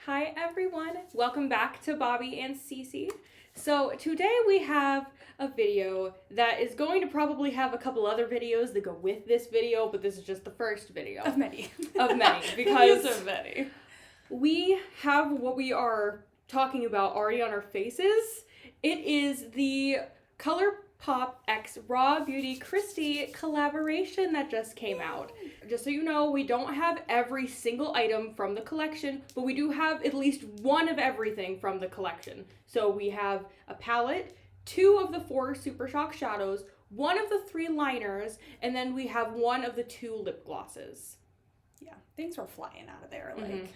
Hi everyone, welcome back to Bobby and Cece. So today we have a video that is going to probably have a couple other videos that go with this video, but this is just the first video. Of many. Of many, because of many. We have what we are talking about already on our faces. It is the Colourpop x RawBeautyKristi collaboration that just came out. Just so you know, we don't have every single item from the collection, but we do have at least one of everything from the collection. So we have a palette, 2 of the 4 Super Shock shadows, 1 of the 3 liners, and then we have 1 of the 2 lip glosses. Yeah, things were flying out of there, like,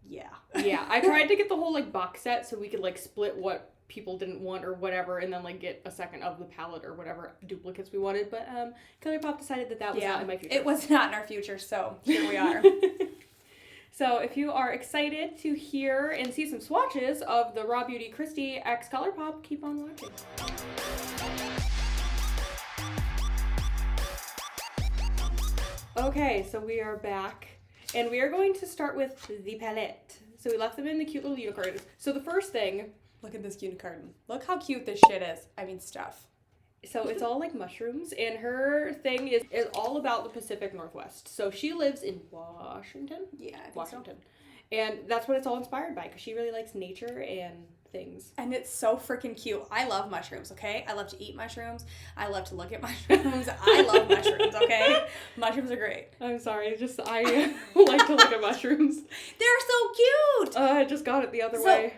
yeah. Yeah, I tried to get the whole, like, box set so we could, like, split what people didn't want or whatever, and then, like, get a second of the palette or whatever duplicates we wanted, but Colourpop decided that was not in my future. It was not in our future, so here we are. So if you are excited to hear and see some swatches of the RawBeautyKristiXColourpop, keep on watching. Okay, so we are back, and we are going to start with the palette. So we left them in the cute little unicorns. So the first thing... Look at this unicorn. Look how cute this shit is. I mean, stuff. So it's all like mushrooms, and her thing is all about the Pacific Northwest. So she lives in Washington? Yeah, I think Washington. So. And that's what it's all inspired by, because she really likes nature and things. And it's so freaking cute. I love mushrooms, okay? I love to eat mushrooms. I love to look at mushrooms. I love mushrooms, okay? Mushrooms are great. I'm sorry, I like to look at mushrooms. They're so cute! I just got it the other way.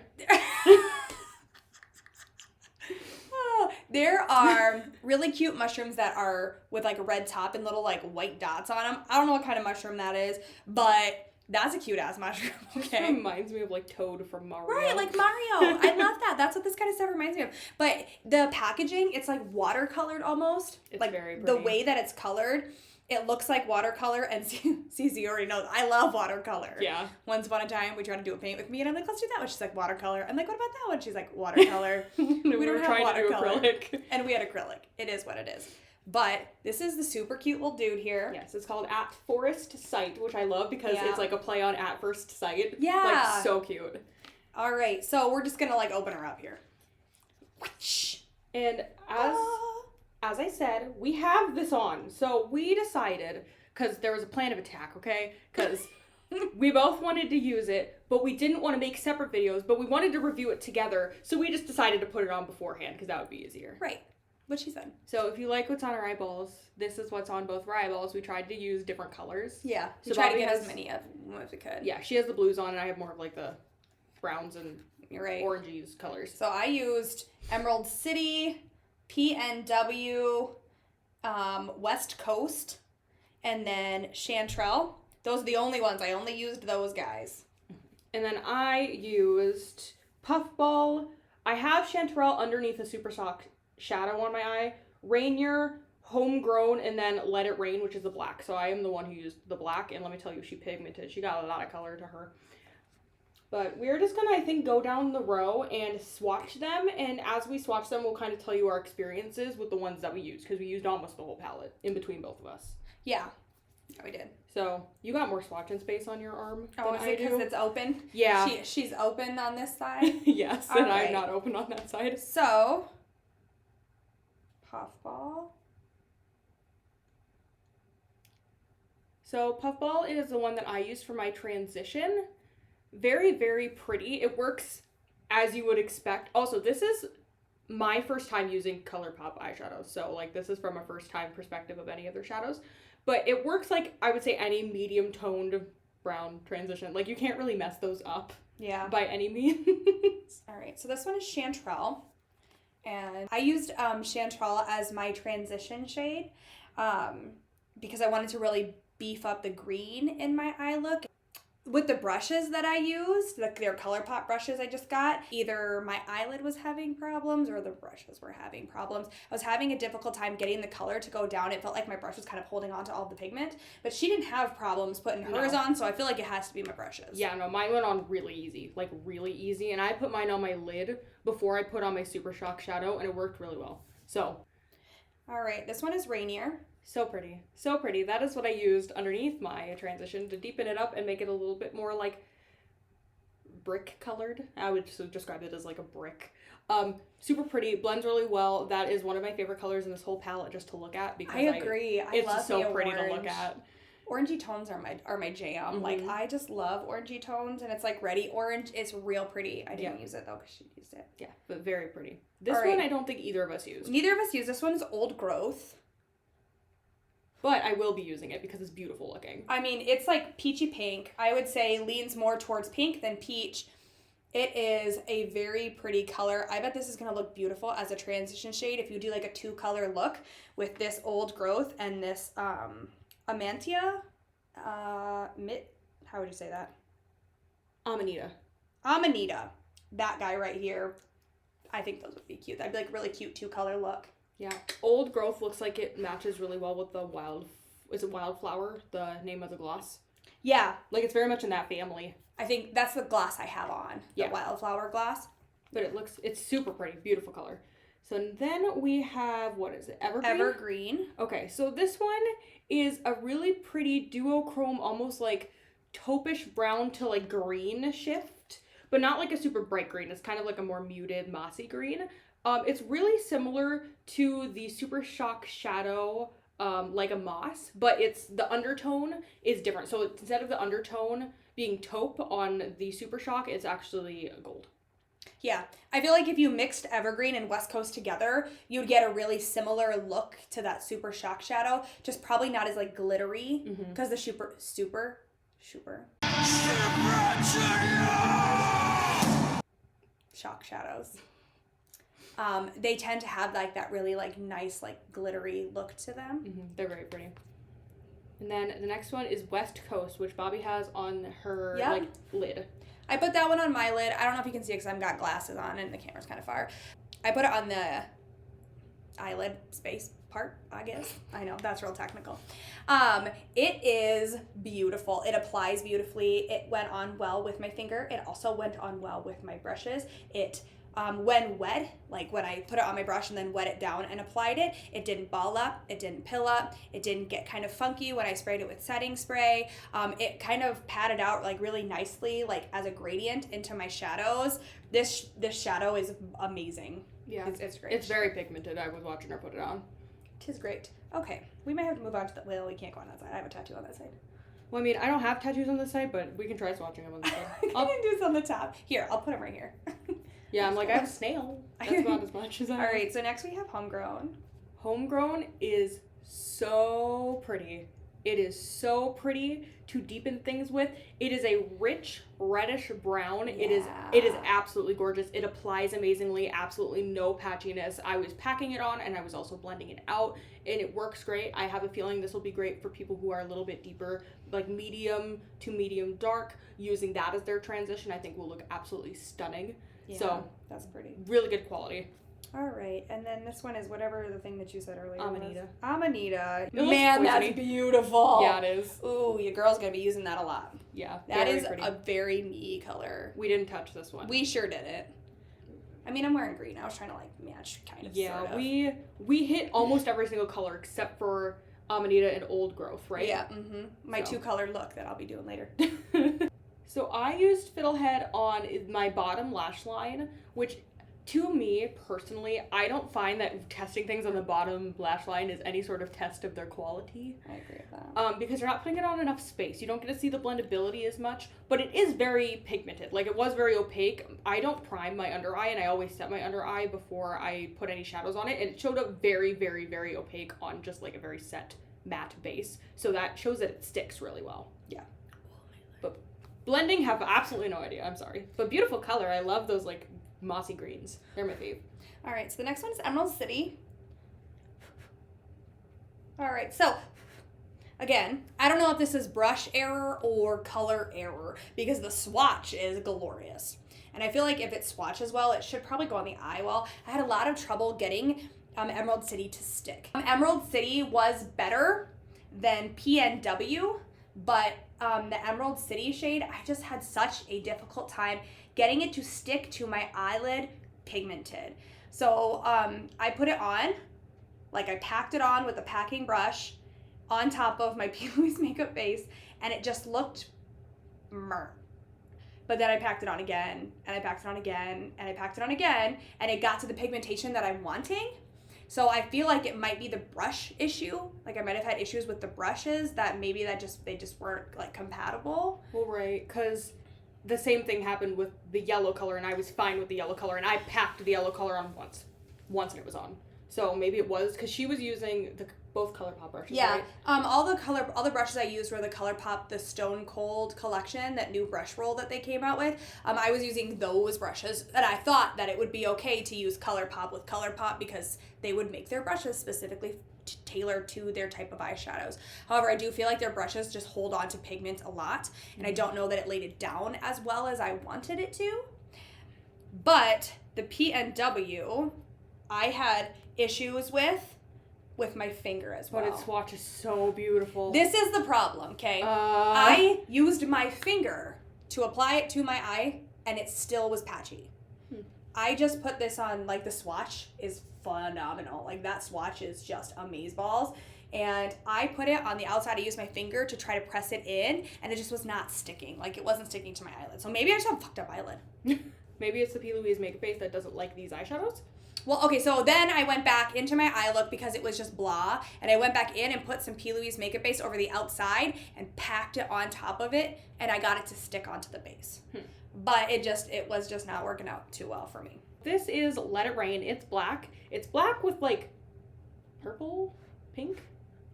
There are really cute mushrooms that are with like a red top and little like white dots on them. I don't know what kind of mushroom that is, but that's a cute ass mushroom. Okay, it reminds me of like Toad from Mario. Right, like Mario. I love that. That's what this kind of stuff reminds me of. But the packaging, it's like watercolored almost. It's like very pretty. The way that it's colored. It looks like watercolor, and Cece already knows I love watercolor. Yeah. Once upon a time, we tried to do a paint with me, and I'm like, let's do that one. She's like, watercolor. I'm like, what about that one? She's like, watercolor. we don't have watercolor. To do acrylic. And we had acrylic. It is what it is. But this is the super cute little dude here. Yes, it's called At Forest Sight, which I love because it's like a play on At First Sight. Yeah. Like, so cute. All right, so we're just going to, like, open her up here. And as I said, we have this on. So we decided, because there was a plan of attack, okay? Because we both wanted to use it, but we didn't want to make separate videos, but we wanted to review it together. So we just decided to put it on beforehand, because that would be easier. Right. What she said. So if you like what's on our eyeballs, this is what's on both of our eyeballs. We tried to use different colors. Yeah. So we tried Bobby to get has, as many of them as we could. Yeah, she has the blues on, and I have more of like the browns and orangey colors. So I used Emerald City, PNW, West Coast, and then Chanterelle. Those are the only ones. I only used those guys. And then I used Puffball. I have Chanterelle underneath a Super Shock shadow on my eye. Rainier, Homegrown, and then Let It Rain, which is the black. So I am the one who used the black, and let me tell you, she pigmented. She got a lot of color to her. But we're just gonna, I think, go down the row and swatch them, and as we swatch them, we'll kind of tell you our experiences with the ones that we used, because we used almost the whole palette in between both of us. Yeah, we did. So, you got more swatching space on your arm than is it because it's open? Yeah. She's open on this side? Yes, and I'm not open on that side. So, Puffball. So, Puffball is the one that I used for my transition. Very, very pretty. It works as you would expect. Also, this is my first time using Colourpop eyeshadows. So, like, this is from a first time perspective of any of their shadows. But it works like, I would say, any medium toned brown transition. Like, you can't really mess those up. Yeah. By any means. All right. So, this one is Chanterelle. And I used Chanterelle as my transition shade because I wanted to really beef up the green in my eye look. With the brushes that I used, like their Colourpop brushes I just got, either my eyelid was having problems or the brushes were having problems. I was having a difficult time getting the color to go down. It felt like my brush was kind of holding on to all the pigment, but she didn't have problems putting hers on, so I feel like it has to be my brushes. Yeah, no, mine went on really easy, like really easy, and I put mine on my lid before I put on my Super Shock shadow, and it worked really well. So. All right, this one is Rainier. So pretty. So pretty. That is what I used underneath my transition to deepen it up and make it a little bit more like brick colored. I would just describe it as like a brick. Super pretty, blends really well. That is one of my favorite colors in this whole palette just to look at because I agree. I it's love just so the pretty orange. to look at. Orangey tones are my jam. Like, I just love orangey tones, and it's like Ready Orange. It's real pretty. I didn't use it though because she used it. Yeah, but very pretty. This one I don't think either of us used. Neither of us used. This one's Old Growth. But I will be using it because it's beautiful looking. I mean, it's like peachy pink. I would say leans more towards pink than peach. It is a very pretty color. I bet this is going to look beautiful as a transition shade if you do like a 2-color look with this Old Growth and this Amantia. How would you say that? Amanita. That guy right here. I think those would be cute. That'd be like really cute 2-color look. Yeah. Old Growth looks like it matches really well with the Wildflower, the name of the gloss? Yeah. Like it's very much in that family. I think that's the gloss I have on. The Wildflower gloss. But it's super pretty. Beautiful color. So then we have, what is it? Evergreen. Okay, so this one is a really pretty duochrome, almost like taupish brown to like green shift, but not like a super bright green. It's kind of like a more muted mossy green. It's really similar to the Super Shock Shadow, like a moss, but the undertone is different. So instead of the undertone being taupe on the Super Shock, it's actually gold. Yeah, I feel like if you mixed Evergreen and West Coast together, you'd get a really similar look to that Super Shock Shadow, just probably not as like glittery, because the super Shock Shadows. They tend to have like that really like nice like glittery look to them. They're very pretty. And then the next one is West Coast, which Bobby has on her like lid. I put that one on my lid. I don't know if you can see it because I've got glasses on and the camera's kind of far. I put it on the eyelid space part, I guess. I know, that's real technical. It is beautiful. It applies beautifully. It went on well with my finger. It also went on well with my brushes. It when wet, like when I put it on my brush and then wet it down and applied it, it didn't ball up, it didn't pill up, it didn't get kind of funky when I sprayed it with setting spray. It kind of patted out like really nicely, like as a gradient into my shadows. This shadow is amazing. Yeah, it's great. It's very pigmented. I was watching her put it on. Tis great. Okay, we may have to move on to the, well, we can't go on that side. I have a tattoo on that side. Well, I mean, I don't have tattoos on this side, but we can try swatching them on this side. I can do this on the top. Here, I'll put them right here. Yeah, I'm like, I have a snail. That's about as much as I have. All right, so next we have Homegrown. Homegrown is so pretty. It is so pretty to deepen things with. It is a rich reddish brown. Yeah. It is absolutely gorgeous. It applies amazingly, absolutely no patchiness. I was packing it on and I was also blending it out and it works great. I have a feeling this will be great for people who are a little bit deeper, like medium to medium dark. Using that as their transition, I think will look absolutely stunning. Yeah, so that's pretty. Really good quality. All right, and then this one is whatever the thing that you said earlier. Amanita. Amanita. It looks Man, that's poisony. beautiful. Yeah, it is. Ooh, your girl's gonna be using that a lot. Yeah, that is pretty. a very me color. We didn't touch this one. We sure didn't. I mean, I'm wearing green. I was trying to like match, kind of. Yeah, sort of. we hit almost every single color except for Amanita and Old Growth, right? Yeah. My 2-color look that I'll be doing later. So I used Fiddlehead on my bottom lash line, which to me personally, I don't find that testing things on the bottom lash line is any sort of test of their quality. I agree with that. Because you're not putting it on enough space. You don't get to see the blendability as much, but it is very pigmented. Like it was very opaque. I don't prime my under eye and I always set my under eye before I put any shadows on it. And it showed up very, very, very opaque on just like a very set matte base. So that shows that it sticks really well. Yeah. But blending, have absolutely no idea. I'm sorry. But beautiful color. I love those like mossy greens. They're my fave. All right, so the next one is Emerald City. All right, so again, I don't know if this is brush error or color error because the swatch is glorious. And I feel like if it swatches well, it should probably go on the eye well. I had a lot of trouble getting Emerald City to stick. Emerald City was better than PNW, but the Emerald City shade, I just had such a difficult time getting it to stick to my eyelid pigmented. So I put it on, like I packed it on with a packing brush on top of my P. Louise makeup base, and it just looked but then I packed it on again, and I packed it on again, and I packed it on again, and it got to the pigmentation that I'm wanting. So I feel like it might be the brush issue. Like I might have had issues with the brushes that maybe they just weren't like compatible. Well, right, because the same thing happened with the yellow color, and I was fine with the yellow color, and I packed the yellow color on once and it was on. So maybe it was because she was using both Colourpop brushes. Yeah, right? all the brushes I used were the Colourpop, the Stone Cold collection, that new brush roll that they came out with. I was using those brushes, and I thought that it would be okay to use Colourpop with Colourpop because they would make their brushes specifically tailored to their type of eyeshadows. However, I do feel like their brushes just hold on to pigment a lot, and I don't know that it laid it down as well as I wanted it to. But the PNW, I had issues with my finger as well. But its swatch is so beautiful. This is the problem, okay? I used my finger to apply it to my eye, and it still was patchy. I just put this on, like, the swatch is phenomenal. Like, that swatch is just amazeballs. And I put it on the outside. I used my finger to try to press it in, and it just was not sticking. Like, it wasn't sticking to my eyelid. So maybe I just have a fucked up eyelid. Maybe it's the P. Louise makeup base that doesn't like these eyeshadows. Well, okay, so then I went back into my eye look because it was just blah, and I went back in and put some P. Louise makeup base over the outside and packed it on top of it, and I got it to stick onto the base. But it was just not working out too well for me. This is Let It Rain. It's black. It's black with, like, purple, pink,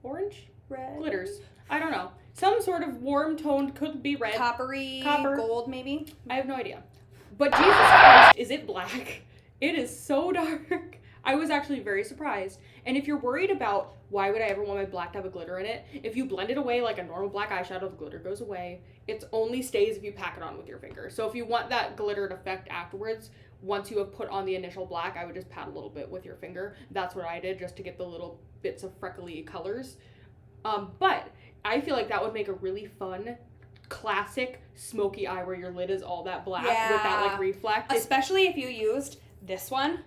orange, Red. glitters. I don't know. Some sort of warm toned, could be red. Copper, gold maybe? I have no idea. But Jesus Christ, is it black? It is so dark. I was actually very surprised. And if you're worried about why would I ever want my black to have a glitter in it, if you blend it away like a normal black eyeshadow, the glitter goes away. It only stays if you pack it on with your finger. So if you want that glittered effect afterwards, once you have put on the initial black, I would just pat a little bit with your finger. That's what I did, just to get the little bits of freckly colors. But I feel like that would make a really fun classic smoky eye where your lid is all that black with that like reflect. Especially if you used this one,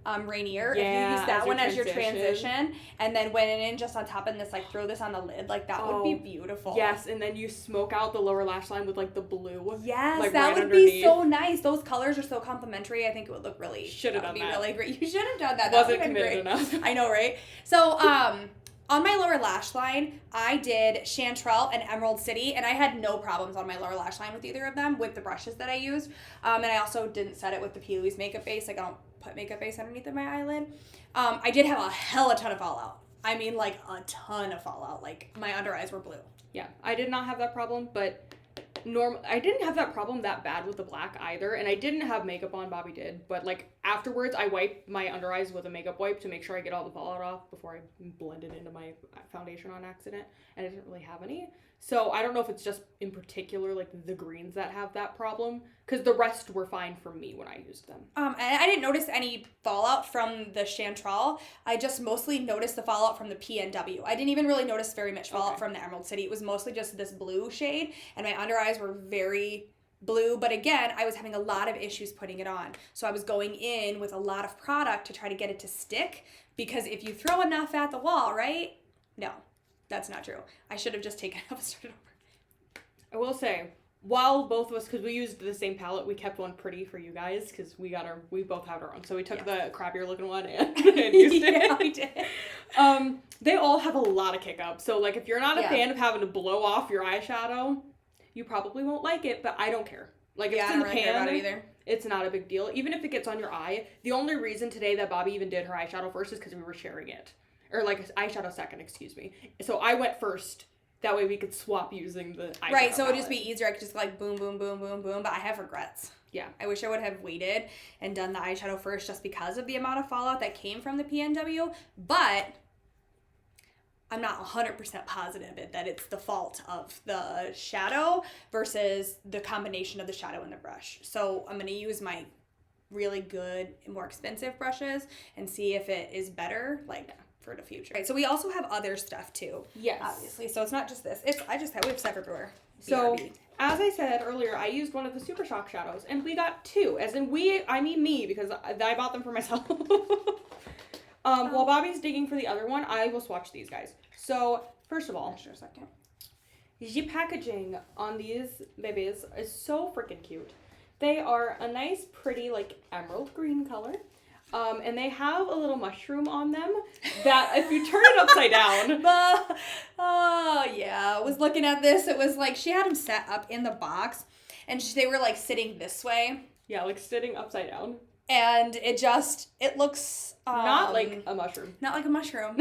Rainier. If you use that one as your transition and then went in just on top and like throw this on the lid, like that would be beautiful. Yes, and then you smoke out the lower lash line with like the blue. Yes, like, that right would underneath. Be so nice. Those colors are so complementary. I think it would look really. Should have done that. Really great. You should have done that. Wasn't committed enough. I know, right? So, on my lower lash line, I did Chanterelle and Emerald City, and I had no problems on my lower lash line with either of them with the brushes that I used. And I also didn't set it with the P. Louise makeup base. Like, I don't put makeup base underneath of my eyelid. I did have a hell of a ton of fallout. I mean, like, a ton of fallout. Like, my under eyes were blue. Yeah, I did not have that problem, but I didn't have that problem that bad with the black either, and I didn't have makeup on. Bobby did, but like afterwards I wiped my under eyes with a makeup wipe to make sure I get all the fallout off before I blended into my foundation on accident, and I didn't really have any. So I don't know if it's just in particular like the greens that have that problem, because the rest were fine for me when I used them. And I didn't notice any fallout from the Chanterelle. I just mostly noticed the fallout from the PNW. I didn't even really notice very much fallout from the Emerald City. It was mostly just this blue shade, and my under eyes were very blue, but again, I was having a lot of issues putting it on. So I was going in with a lot of product to try to get it to stick, because if you throw enough at the wall, right? No. That's not true. I should have just taken it off and started over. I will say, while both of us, because we used the same palette, we kept one pretty for you guys, because we both had our own. So we took the crappier looking one and used it. Yeah, we did. They all have a lot of kick up. So like if you're not a fan of having to blow off your eyeshadow, you probably won't like it, but I don't care. Like if it's in the pan, about it either. It's not a big deal. Even if it gets on your eye. The only reason today that Bobby even did her eyeshadow first is because we were sharing it. Or like eyeshadow second, excuse me. So I went first. That way we could swap using the eyeshadow Right, so it would palette. just be easier. I could just like boom, boom, boom, boom, boom. But I have regrets. Yeah. I wish I would have waited and done the eyeshadow first just because of the amount of fallout that came from the PNW. But I'm not 100% positive that it's the fault of the shadow versus the combination of the shadow and the brush. So I'm going to use my really good, more expensive brushes and see if it is better, like, for the future. Right, so we also have other stuff too. Yes. Obviously. So it's not just this. We have stuff everywhere. So, BRB. as I said earlier, I used one of the Super Shock shadows, and we got two. As in I mean me, because I bought them for myself. While Bobby's digging for the other one, I will swatch these guys. So, first of all, sure, second. The packaging on these babies is so freaking cute. They are a nice, pretty, like, emerald green color. And they have a little mushroom on them that if you turn it upside down. Oh, yeah. I was looking at this. It was like she had them set up in the box and they were like sitting this way. Yeah, like sitting upside down. And it looks... not like a mushroom. Not like a mushroom.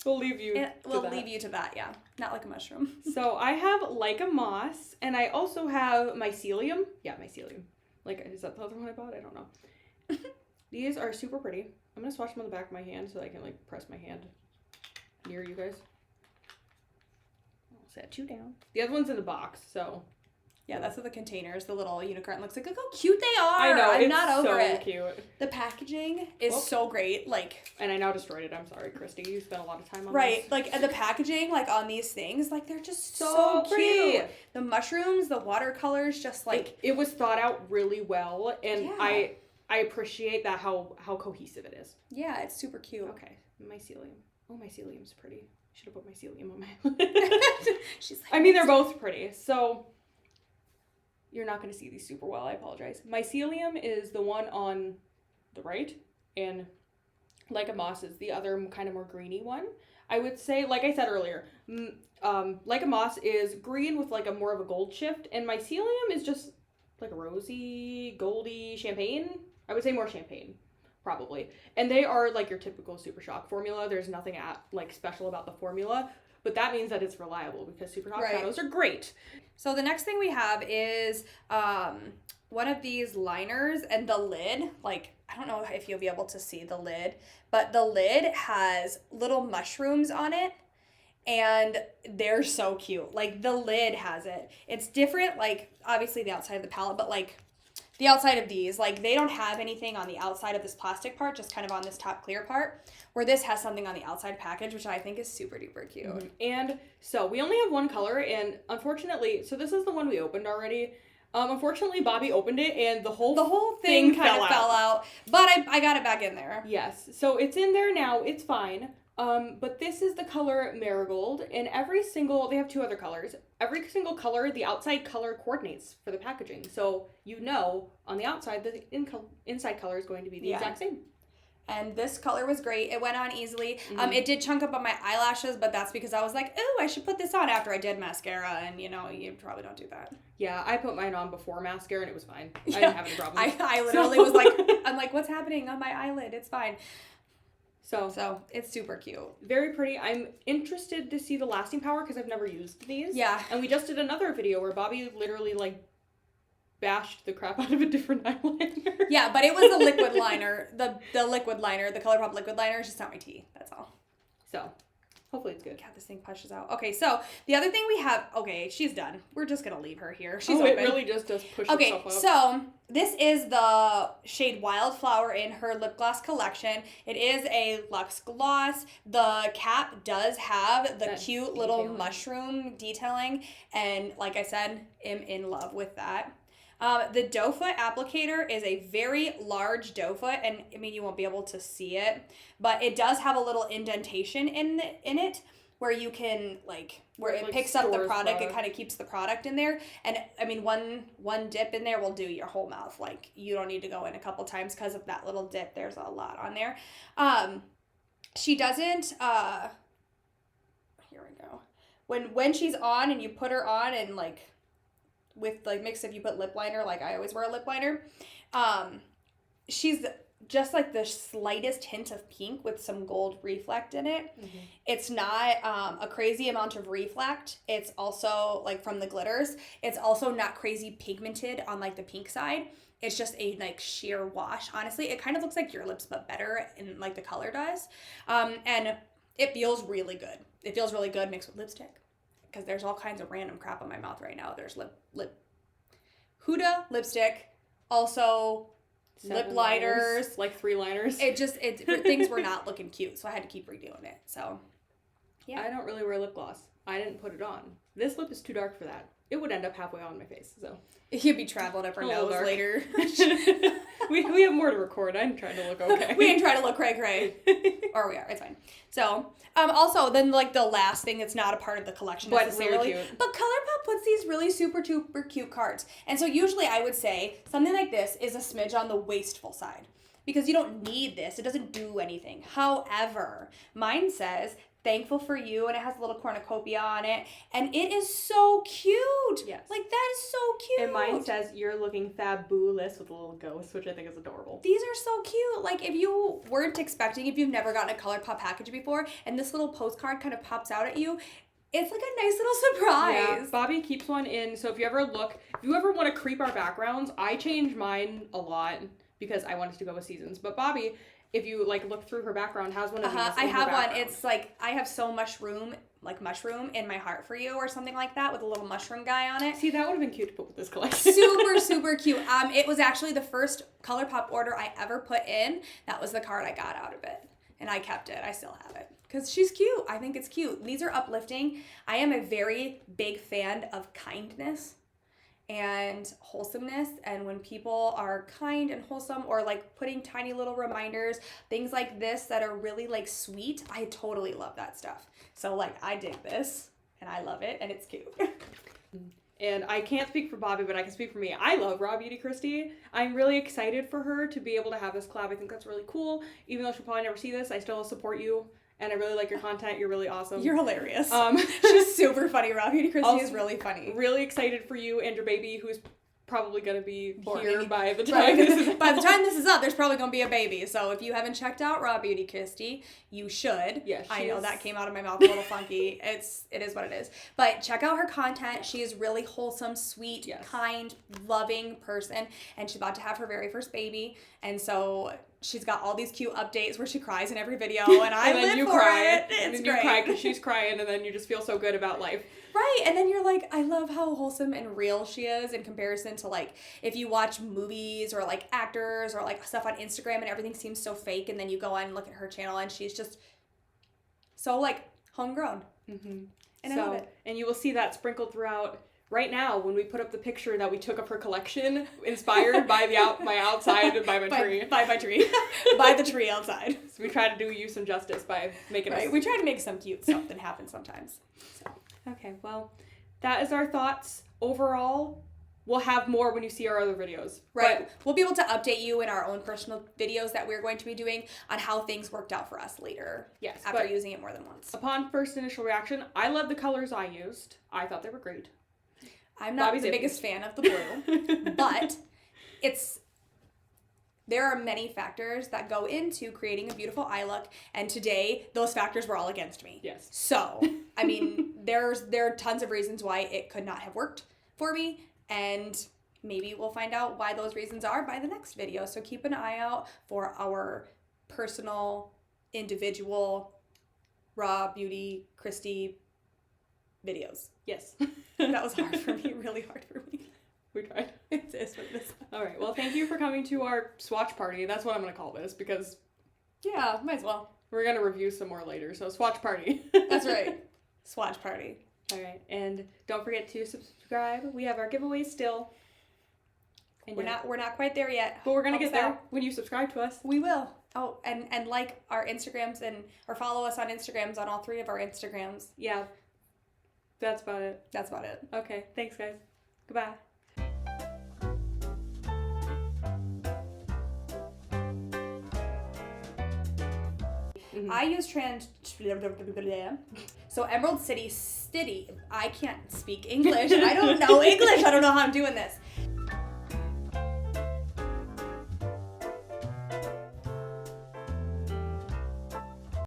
We'll leave you to that. We'll leave you to that, yeah. Not like a mushroom. So I have Like a Moss, and I also have Micellium. Yeah, Micellium. Like, is that the other one I bought? I don't know. These are super pretty. I'm going to swatch them on the back of my hand so I can, like, press my hand near you guys. I'll set you down. The other one's in the box, so... Yeah, that's what the containers, the little unicorn looks like. Look how cute they are. I know, I'm not over it. So cute. The packaging is so great. Like, and I now destroyed it. I'm sorry, Kristi. You spent a lot of time on this. Right. Like, and the packaging, like, on these things, like, they're just so cute. The mushrooms, the watercolors, just like... It was thought out really well, and I appreciate that how cohesive it is. Yeah, it's super cute. Okay, Micellium. Oh, Micellium's pretty. Should have put Micellium on my... She's like... I mean, they're both pretty, so... You're not going to see these super well, I apologize. Mycelium is the one on the right, and Like a Moss is the other kind of more greeny one. I would say, like I said earlier, Like a Moss is green with like a more of a gold shift, and Mycelium is just like a rosy, goldy champagne. I would say more champagne, probably. And they are like your typical Super Shock formula. There's nothing like special about the formula. But that means that it's reliable because Super Shock shadows are great. So the next thing we have is one of these liners, and the lid, like, I don't know if you'll be able to see the lid, but the lid has little mushrooms on it, and they're so cute. Like, the lid has it. It's different, like, obviously the outside of the palette, but, like, the outside of these, like, they don't have anything on the outside of this plastic part, just kind of on this top clear part, where this has something on the outside package, which I think is super duper cute. Mm-hmm. And so we only have one color, and unfortunately, so this is the one we opened already. Unfortunately, Bobby opened it, and the whole thing kind of fell out. But I got it back in there. Yes, so it's in there now. It's fine. But this is the color Marigold, and they have two other colors. Every single color, the outside color coordinates for the packaging. So you know on the outside, the inside color is going to be the exact same. And this color was great. It went on easily. Mm-hmm. It did chunk up on my eyelashes, but that's because I was like, ooh, I should put this on after I did mascara. And, you know, you probably don't do that. Yeah, I put mine on before mascara, and it was fine. I didn't have any problems. I literally was like, I'm like, what's happening on my eyelid? It's fine. So it's super cute. Very pretty. I'm interested to see the lasting power because I've never used these. Yeah. And we just did another video where Bobby literally, like, bashed the crap out of a different eyeliner. Yeah, but it was the liquid liner. The liquid liner, the Colourpop liquid liner is just not my tea. That's all. So, hopefully it's good. God, this thing pushes out. Okay, so the other thing we have... Okay, she's done. We're just going to leave her here. She's open. It really just does push itself up. Okay, so this is the shade Wildflower in her lip gloss collection. It is a luxe gloss. The cap does have the cute little mushroom detailing. And like I said, am in love with that. The doe foot applicator is a very large doe foot, and I mean, you won't be able to see it, but it does have a little indentation in it where you can, like, where it picks up the product. It kind of keeps the product in there. And I mean, one dip in there will do your whole mouth. Like, you don't need to go in a couple times because of that little dip. There's a lot on there. She doesn't, here we go. When she's on and you put her on and, like, with, like, mix if you put lip liner, like I always wear a lip liner, she's just like the slightest hint of pink with some gold reflect in it. Mm-hmm. It's not a crazy amount of reflect. It's also, like, from the glitters, it's also not crazy pigmented on, like, the pink side. It's just a, like, sheer wash. Honestly, it kind of looks like your lips, but better in, like, the color does. And it feels really good. It feels really good mixed with lipstick. Because there's all kinds of random crap on my mouth right now. There's Huda lipstick, also 7 lip liners. Like 3 liners. Things were not looking cute, so I had to keep redoing it. So, yeah. I don't really wear lip gloss. I didn't put it on. This lip is too dark for that. It would end up halfway on my face, so. You'd be traveling up her nose later. We have more to record. I'm trying to look okay. We ain't trying to look cray-cray. Or we are. It's fine. So, also, then, like, the last thing that's not a part of the collection But necessarily. very cute. But Colourpop puts these really super cute cards. And so, usually, I would say something like this is a smidge on the wasteful side. Because you don't need this. It doesn't do anything. However, mine says, thankful for you, and it has a little cornucopia on it. And it is so cute. Yes. Like, that is so cute. And mine says, you're looking fabulous with a little ghost, which I think is adorable. These are so cute. Like, if you weren't expecting, if you've never gotten a Colourpop package before, and this little postcard kind of pops out at you, it's like a nice little surprise. Yeah, Bobby keeps one in, so if you ever want to creep our backgrounds, I change mine a lot because I wanted to go with seasons. But Bobby, if you like look through her background, has one of these. I have one. It's like, I have so mushroom in my heart for you or something like that with a little mushroom guy on it. See, that would have been cute to put with this collection. Super cute. It was actually the first Colourpop order I ever put in. That was the card I got out of it. And I kept it. I still have it. Because she's cute. I think it's cute. These are uplifting. I am a very big fan of kindness and wholesomeness, and when people are kind and wholesome, or like putting tiny little reminders, things like this that are really like sweet, I totally love that stuff. So like, I dig this and I love it and it's cute. And I can't speak for Bobby, but I can speak for me. I love RawBeautyKristi. I'm really excited for her to be able to have this collab. I think that's really cool. Even though she'll probably never see this, I still support you. And I really like your content. You're really awesome. You're hilarious. She's super funny. RawBeautyKristi is really funny. Really excited for you and your baby, who's probably going to be here by the Right. time this is By the time this is up, there's probably going to be a baby. So if you haven't checked out RawBeautyKristi, you should. Yeah, I know that came out of my mouth a little funky. It is what it is. But check out her content. She is really wholesome, sweet, Yes. kind, loving person. And she's about to have her very first baby. And so she's got all these cute updates where she cries in every video. And I live for it. And It's then you great. cry because she's crying, and then you just feel so good about life. Right, and then you're like, I love how wholesome and real she is in comparison to like if you watch movies or like actors or like stuff on Instagram and everything seems so fake, and then you go on and look at her channel and she's just so like homegrown. Mm-hmm. And I love it. And you will see that sprinkled throughout right now when we put up the picture that we took of her collection, inspired by my outside and by my tree. By my tree. By the tree outside. So we try to do you some justice by making Right, us. we try to make some cute something happen sometimes. So. Okay, well, that is our thoughts. Overall, we'll have more when you see our other videos. Right. But We'll be able to update you in our own personal videos that we're going to be doing on how things worked out for us later. Yes, After but using it more than once. upon first initial reaction, I love the colors I used. I thought they were great. I'm not Bobby's the biggest fan of the blue, but there are many factors that go into creating a beautiful eye look, and today those factors were all against me. Yes. So, I mean, there are tons of reasons why it could not have worked for me, and maybe we'll find out why those reasons are by the next video. So keep an eye out for our personal, individual, RawBeautyKristi videos. Yes. That was hard for me, really hard for me. We tried. It is what it is. All right. Well, thank you for coming to our swatch party. That's what I'm going to call this because Yeah, might as well. we're going to review some more later. So swatch party. That's right. Swatch party. All right. And don't forget to subscribe. We have our giveaways still. And We're not quite there yet. But we're going to Help get us there out. when you subscribe to us. We will. Oh, and like our Instagrams or follow us on Instagrams on all 3 of our Instagrams. Yeah. That's about it. That's about it. Okay. Thanks, guys. Goodbye. Mm-hmm. I use so Emerald City. I can't speak English. I don't know English. I don't know how I'm doing this.